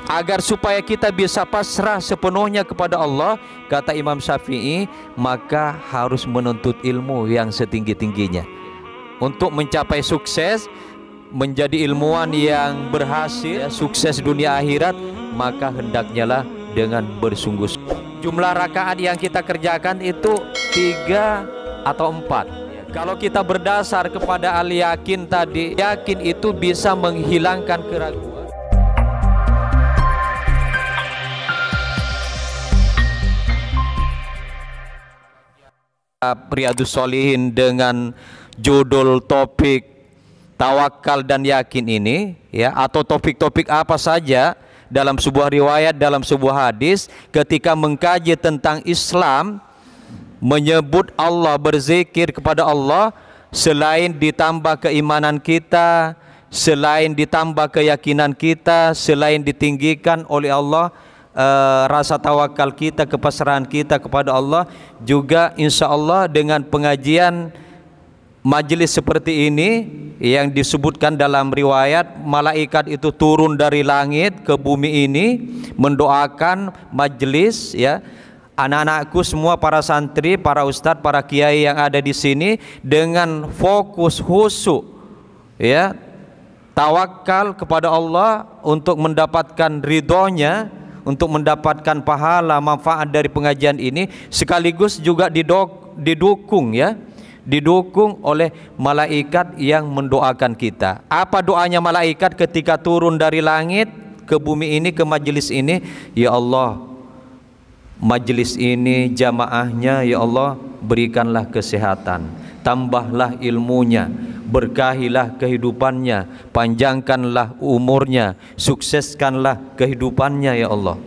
Agar supaya kita bisa pasrah sepenuhnya kepada Allah, kata Imam Syafi'i, maka harus menuntut ilmu yang setinggi-tingginya. Untuk mencapai sukses, menjadi ilmuwan yang berhasil, sukses dunia akhirat, maka hendaknya lah dengan bersungguh-sungguh. Jumlah rakaat yang kita kerjakan itu 3 atau 4. Kalau kita berdasar kepada al-yakin tadi, yakin itu bisa menghilangkan keraguan. Riyadhus Shalihin dengan judul topik tawakal dan yakin ini, ya, atau topik-topik apa saja dalam sebuah riwayat, dalam sebuah hadis, ketika mengkaji tentang Islam, menyebut Allah, berzikir kepada Allah, selain ditambah keimanan kita, selain ditambah keyakinan kita, selain ditinggikan oleh Allah rasa tawakal kita, kepasrahan kita kepada Allah, juga insya Allah dengan pengajian majelis seperti ini yang disebutkan dalam riwayat, malaikat itu turun dari langit ke bumi ini mendoakan majelis, ya, anak-anakku semua, para santri, para ustadz, para kiai yang ada di sini, dengan fokus khusyuk, ya, tawakal kepada Allah untuk mendapatkan ridhonya, untuk mendapatkan pahala manfaat dari pengajian ini, sekaligus juga didukung, ya, didukung oleh malaikat yang mendoakan kita. Apa doanya malaikat ketika turun dari langit ke bumi ini, ke majelis ini? Ya Allah, majelis ini, jamaahnya, ya Allah, berikanlah kesehatan, tambahlah ilmunya, berkahilah kehidupannya, panjangkanlah umurnya, sukseskanlah kehidupannya, ya Allah.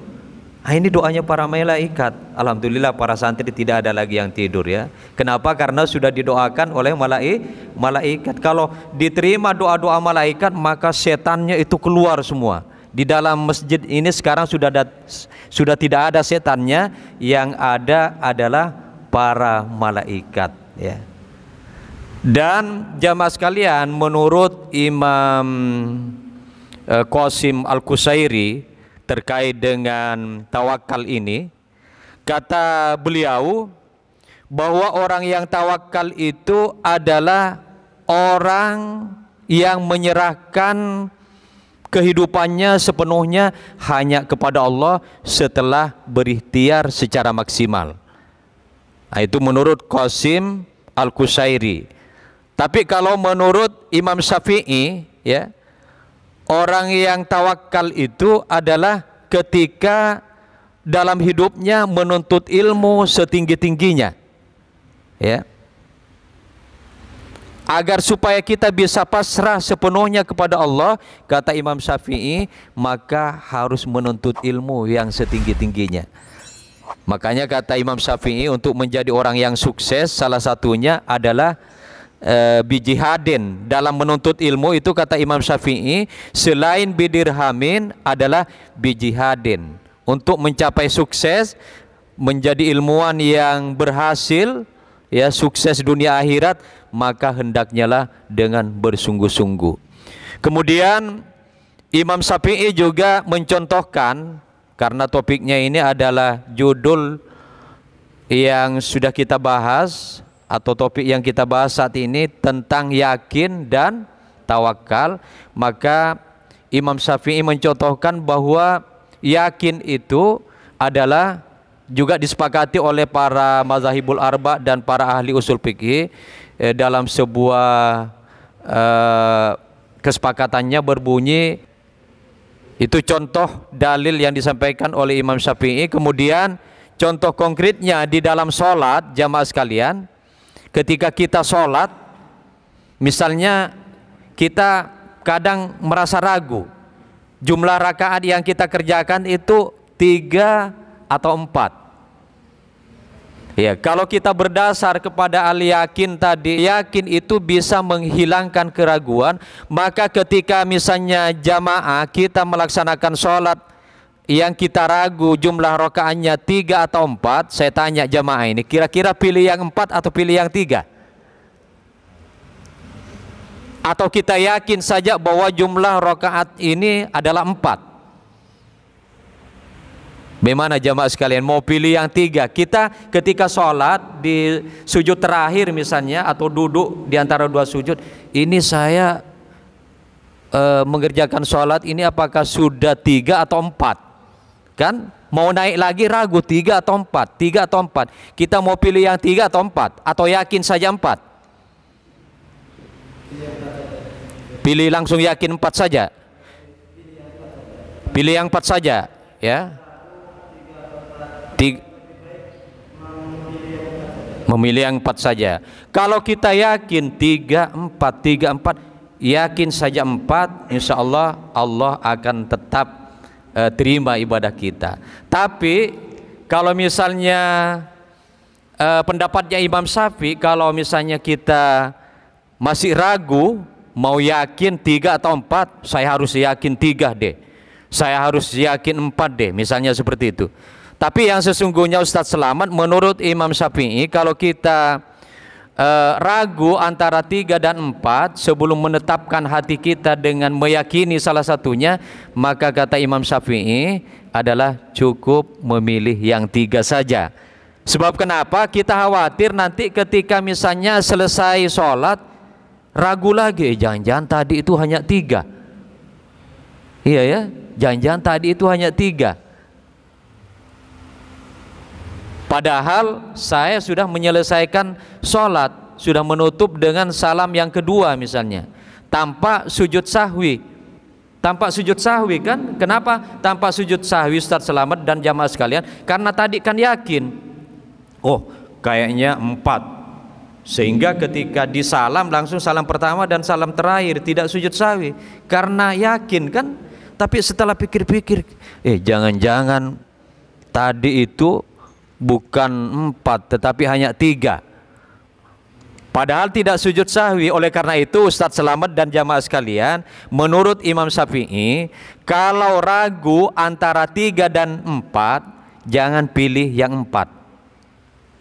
Nah, ini doanya para malaikat. Alhamdulillah para santri tidak ada lagi yang tidur, ya. Kenapa? Karena sudah didoakan oleh malaikat. Kalau diterima doa-doa malaikat, maka setannya itu keluar semua. Di dalam masjid ini sekarang sudah tidak ada setannya, yang ada adalah para malaikat, ya. Dan jamaah sekalian, menurut Imam Qasim Al-Qusairi terkait dengan tawakal ini, kata beliau bahwa orang yang tawakal itu adalah orang yang menyerahkan kehidupannya sepenuhnya hanya kepada Allah setelah berikhtiar secara maksimal. Nah, itu menurut Qasim Al-Qusairi. Tapi kalau menurut Imam Syafi'i, ya, orang yang tawakal itu adalah ketika dalam hidupnya menuntut ilmu setinggi-tingginya, ya, agar supaya kita bisa pasrah sepenuhnya kepada Allah, kata Imam Syafi'i, maka harus menuntut ilmu yang setinggi-tingginya. Makanya kata Imam Syafi'i, untuk menjadi orang yang sukses salah satunya adalah bijihadin. Dalam menuntut ilmu itu, kata Imam Syafi'i, selain bidirhamin adalah bijihadin. Untuk mencapai sukses, menjadi ilmuwan yang berhasil, ya, sukses dunia akhirat, maka hendaknya lah dengan bersungguh-sungguh. Kemudian Imam Syafi'i juga mencontohkan, karena topiknya ini adalah judul yang sudah kita bahas, atau topik yang kita bahas saat ini tentang yakin dan tawakal, maka Imam Syafi'i mencontohkan bahwa yakin itu adalah juga disepakati oleh para mazhabul arba dan para ahli usul fikih dalam sebuah kesepakatannya berbunyi, itu contoh dalil yang disampaikan oleh Imam Syafi'i. Kemudian contoh konkretnya di dalam sholat, jamaah sekalian, ketika kita sholat, misalnya kita kadang merasa ragu, jumlah rakaat yang kita kerjakan itu 3 atau 4. Ya, kalau kita berdasar kepada al-yakin tadi, yakin itu bisa menghilangkan keraguan. Maka ketika misalnya jamaah kita melaksanakan sholat yang kita ragu jumlah rakaatnya 3 atau 4, saya tanya jamaah ini, kira-kira pilih yang 4 atau pilih yang 3? Atau kita yakin saja bahwa jumlah rakaat ini adalah 4? Bagaimana jamaah sekalian, mau pilih yang 3? Kita ketika sholat di sujud terakhir misalnya, atau duduk di antara dua sujud, ini saya mengerjakan sholat ini apakah sudah 3 atau 4? Kan mau naik lagi ragu 3 atau 4, 3 atau 4. Kita mau pilih yang 3 atau 4, atau yakin saja 4? Pilih langsung yakin 4 saja. Pilih yang 4 saja, ya. Memilih yang 4 saja. Kalau kita yakin 3, 4, 3, 4, yakin saja 4, insya Allah Allah akan tetap terima ibadah kita. Tapi kalau misalnya pendapatnya Imam Syafi'i, kalau misalnya kita masih ragu mau yakin 3 atau 4, saya harus yakin 3 deh, saya harus yakin 4 deh, misalnya seperti itu. Tapi yang sesungguhnya Ustadz Selamat, menurut Imam Syafi'i, kalau kita ragu antara 3 dan 4 sebelum menetapkan hati kita dengan meyakini salah satunya, maka kata Imam Syafi'i adalah cukup memilih yang 3 saja. Sebab kenapa? Kita khawatir nanti ketika misalnya selesai sholat ragu lagi, jangan-jangan tadi itu hanya 3. Iya ya, jangan-jangan tadi itu hanya 3. Padahal saya sudah menyelesaikan sholat, sudah menutup dengan salam yang kedua misalnya, tanpa sujud sahwi. Tanpa sujud sahwi kan? Kenapa tanpa sujud sahwi Ustadz Selamat dan jamaah sekalian? Karena tadi kan yakin, oh kayaknya 4, sehingga ketika disalam langsung salam pertama dan salam terakhir, tidak sujud sahwi. Karena yakin kan? Tapi setelah pikir-pikir, jangan-jangan tadi itu bukan 4 tetapi hanya 3, padahal tidak sujud sahwi. Oleh karena itu Ustadz Selamat dan jamaah sekalian, menurut Imam Syafi'i, kalau ragu antara 3 dan 4, jangan pilih yang 4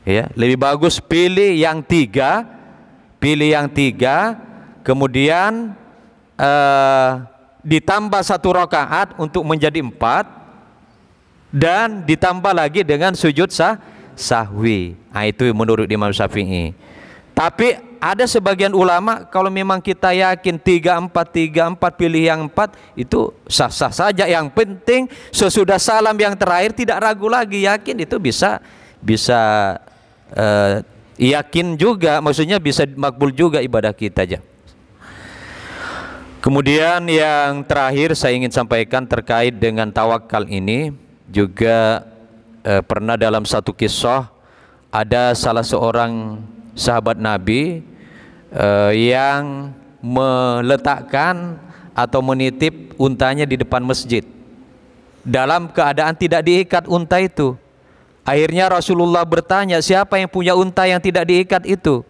ya, lebih bagus pilih yang 3. Pilih yang 3, kemudian ditambah 1 rakaat untuk menjadi 4, dan ditambah lagi dengan sujud sahwi. Nah, itu menurut Imam Syafi'i. Tapi ada sebagian ulama, kalau memang kita yakin 3, 4, pilih yang 4, itu sah-sah saja. Yang penting sesudah salam yang terakhir tidak ragu lagi, yakin, itu bisa yakin juga, maksudnya bisa makbul juga ibadah kita aja. Kemudian yang terakhir saya ingin sampaikan terkait dengan tawakal ini. Juga pernah dalam satu kisah ada salah seorang sahabat Nabi yang meletakkan atau menitip untanya di depan masjid dalam keadaan tidak diikat unta itu. Akhirnya Rasulullah bertanya, siapa yang punya unta yang tidak diikat itu?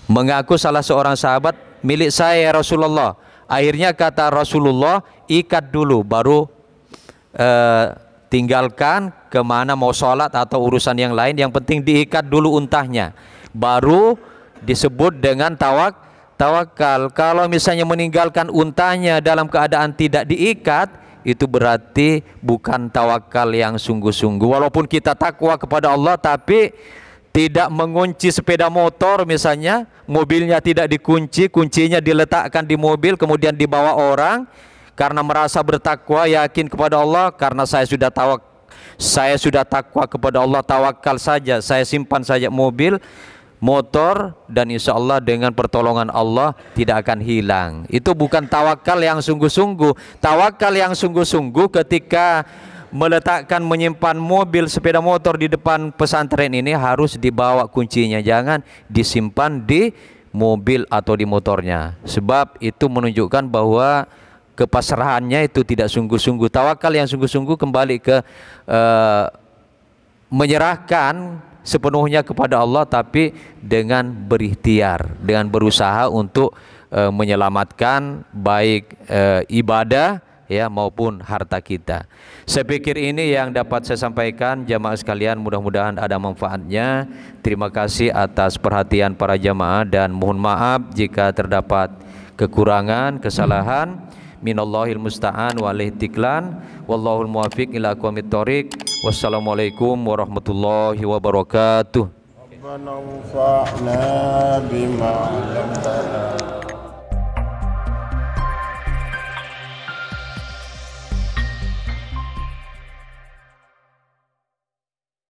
Mengaku salah seorang sahabat, milik saya ya Rasulullah. Akhirnya kata Rasulullah, ikat dulu baru tinggalkan kemana mau sholat atau urusan yang lain, yang penting diikat dulu untahnya, baru disebut dengan tawakal. Kalau misalnya meninggalkan untanya dalam keadaan tidak diikat, itu berarti bukan tawakal yang sungguh-sungguh. Walaupun kita takwa kepada Allah, tapi tidak mengunci sepeda motor misalnya, mobilnya tidak dikunci, kuncinya diletakkan di mobil kemudian dibawa orang, karena merasa bertakwa, yakin kepada Allah, karena saya sudah takwa kepada Allah, tawakal saja, saya simpan saja mobil, motor, dan insya Allah dengan pertolongan Allah tidak akan hilang. Itu bukan tawakal yang sungguh-sungguh. Tawakal yang sungguh-sungguh ketika meletakkan, menyimpan mobil, sepeda motor di depan pesantren ini harus dibawa kuncinya, jangan disimpan di mobil atau di motornya, sebab itu menunjukkan bahwa kepasrahannya itu tidak sungguh-sungguh. Tawakal yang sungguh-sungguh kembali ke menyerahkan sepenuhnya kepada Allah, tapi dengan berikhtiar, dengan berusaha untuk menyelamatkan baik ibadah ya maupun harta kita. Saya pikir ini yang dapat saya sampaikan jamaah sekalian, mudah-mudahan ada manfaatnya. Terima kasih atas perhatian para jamaah dan mohon maaf jika terdapat kekurangan, kesalahan. Minallahil musta'an wal ihtiklan wallahul muwaffiq ila aqwamit thoriq. Wassalamualaikum warahmatullahi wabarakatuh. ربنا انفعنا بما علمتنا